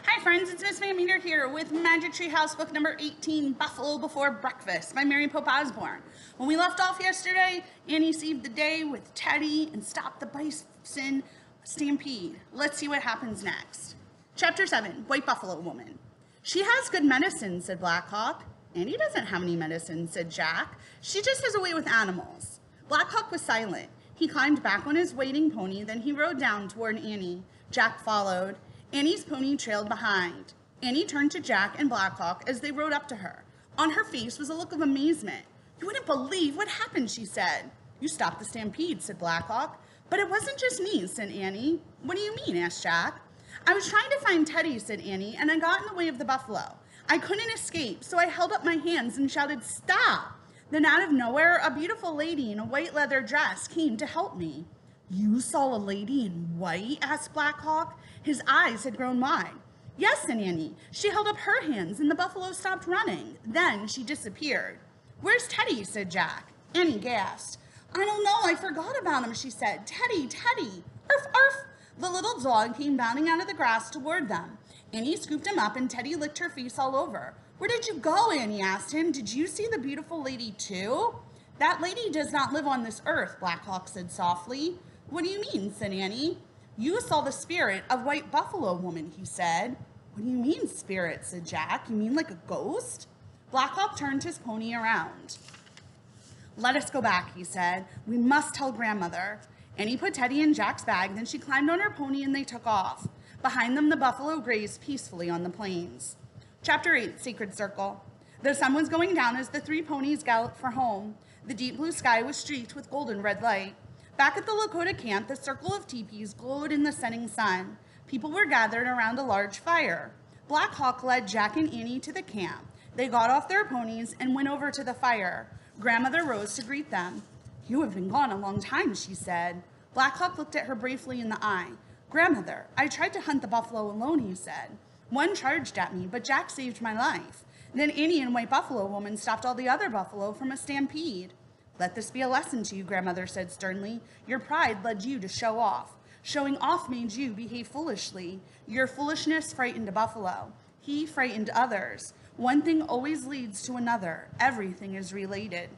Hi friends, it's Miss Van Meter here with Magic Tree House book number 18, Buffalo Before Breakfast by Mary Pope Osborne. When we left off yesterday, Annie saved the day with Teddy and stopped the bison stampede. Let's see what happens next. Chapter 7, White Buffalo Woman. She has good medicine, said Black Hawk. Annie doesn't have any medicine, said Jack. She just has a way with animals. Black Hawk was silent. He climbed back on his waiting pony, then he rode down toward Annie. Jack followed. Annie's pony trailed behind. Annie turned to Jack and Black Hawk as they rode up to her. On her face was a look of amazement. You wouldn't believe what happened, she said. You stopped the stampede, said Black Hawk. But it wasn't just me, said Annie. What do you mean, asked Jack. I was trying to find Teddy, said Annie, and I got in the way of the buffalo. I couldn't escape, so I held up my hands and shouted, stop! Then out of nowhere, a beautiful lady in a white leather dress came to help me. You saw a lady in white? Asked Black Hawk. His eyes had grown wide. Yes, said Annie. She held up her hands and the buffalo stopped running. Then she disappeared. Where's Teddy? Said Jack. Annie gasped. I don't know, I forgot about him, she said. Teddy, Teddy. Arf, arf. The little dog came bounding out of the grass toward them. Annie scooped him up and Teddy licked her face all over. Where did you go? Annie asked him. Did you see the beautiful lady too? That lady does not live on this earth, Black Hawk said softly. What do you mean? Said Annie. You saw the spirit of White Buffalo Woman, he said. What do you mean, spirit? Said Jack. You mean like a ghost? Black Hawk turned his pony around. Let us go back, he said. We must tell grandmother. Annie put Teddy in Jack's bag, then she climbed on her pony and they took off. Behind them, the buffalo grazed peacefully on the plains. Chapter 8, Sacred Circle. The sun was going down as the three ponies galloped for home. The deep blue sky was streaked with golden red light. Back at the Lakota camp, the circle of teepees glowed in the setting sun. People were gathered around a large fire. Black Hawk led Jack and Annie to the camp. They got off their ponies and went over to the fire. Grandmother rose to greet them. You have been gone a long time, she said. Black Hawk looked at her briefly in the eye. Grandmother, I tried to hunt the buffalo alone, he said. One charged at me, but Jack saved my life. Then Annie and White Buffalo Woman stopped all the other buffalo from a stampede. Let this be a lesson to you, Grandmother said sternly. Your pride led you to show off. Showing off made you behave foolishly. Your foolishness frightened a buffalo. He frightened others. One thing always leads to another. Everything is related.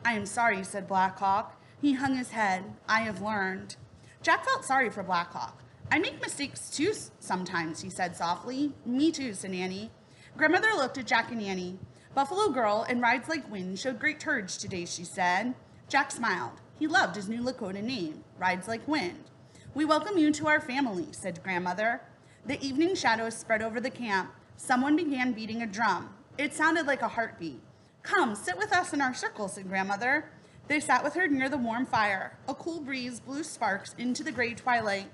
I am sorry, said Black Hawk. He hung his head. I have learned. Jack felt sorry for Black Hawk. I make mistakes too sometimes, he said softly. Me too, said Annie. Grandmother looked at Jack and Annie. Buffalo Girl and Rides Like Wind showed great courage today, she said. Jack smiled. He loved his new Lakota name, Rides Like Wind. We welcome you to our family, said Grandmother. The evening shadows spread over the camp. Someone began beating a drum. It sounded like a heartbeat. Come, sit with us in our circle, said Grandmother. They sat with her near the warm fire. A cool breeze blew sparks into the gray twilight.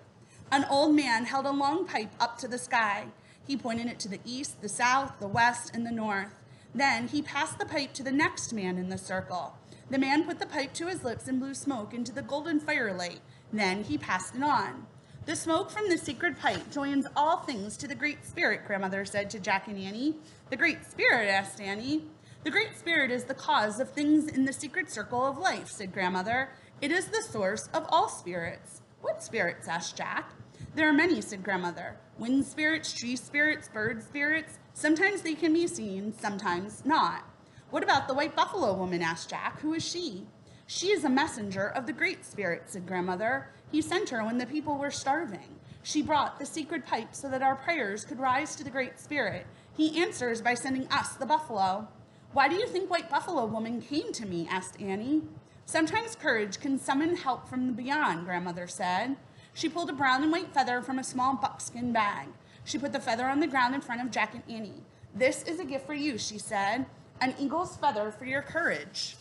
An old man held a long pipe up to the sky. He pointed it to the east, the south, the west, and the north. Then he passed the pipe to the next man in the circle. The man put the pipe to his lips and blew smoke into the golden firelight. Then he passed it on. The smoke from the sacred pipe joins all things to the Great Spirit, Grandmother said to Jack and Annie. The Great Spirit, asked Annie. The Great Spirit is the cause of things in the secret circle of life, said Grandmother. It is the source of all spirits. What spirits? Asked Jack. There are many, said Grandmother. Wind spirits, tree spirits, bird spirits. Sometimes they can be seen, sometimes not. What about the White Buffalo Woman? Asked Jack. Who is she? She is a messenger of the Great Spirit, said Grandmother. He sent her when the people were starving. She brought the sacred pipe so that our prayers could rise to the Great Spirit. He answers by sending us the buffalo. Why do you think White Buffalo Woman came to me? Asked Annie. Sometimes courage can summon help from the beyond, Grandmother said. She pulled a brown and white feather from a small buckskin bag. She put the feather on the ground in front of Jack and Annie. This is a gift for you, she said. An eagle's feather for your courage.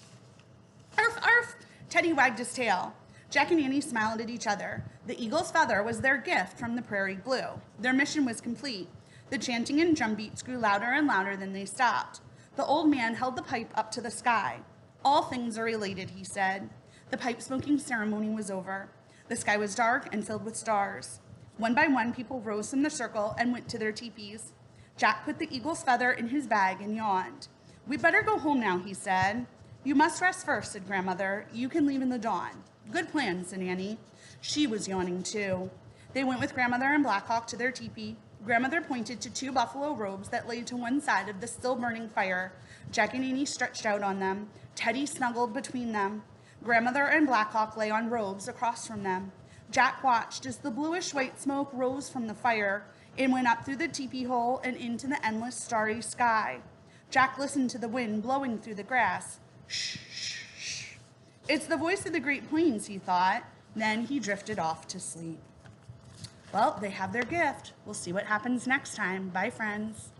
Arf, arf! Teddy wagged his tail. Jack and Annie smiled at each other. The eagle's feather was their gift from the prairie blue. Their mission was complete. The chanting and drum beats grew louder and louder, then they stopped. The old man held the pipe up to the sky. All things are related, he said. The pipe smoking ceremony was over. The sky was dark and filled with stars. One by one, people rose from the circle and went to their teepees. Jack put the eagle's feather in his bag and yawned. We'd better go home now, he said. You must rest first, said Grandmother. You can leave in the dawn. Good plan, said Annie. She was yawning too. They went with Grandmother and Black Hawk to their teepee. Grandmother pointed to two buffalo robes that lay to one side of the still burning fire. Jack and Annie stretched out on them. Teddy snuggled between them. Grandmother and Blackhawk lay on robes across from them. Jack watched as the bluish-white smoke rose from the fire and went up through the teepee hole and into the endless starry sky. Jack listened to the wind blowing through the grass. Shh, shh, shh. It's the voice of the Great Plains, he thought. Then he drifted off to sleep. Well, they have their gift. We'll see what happens next time. Bye, friends.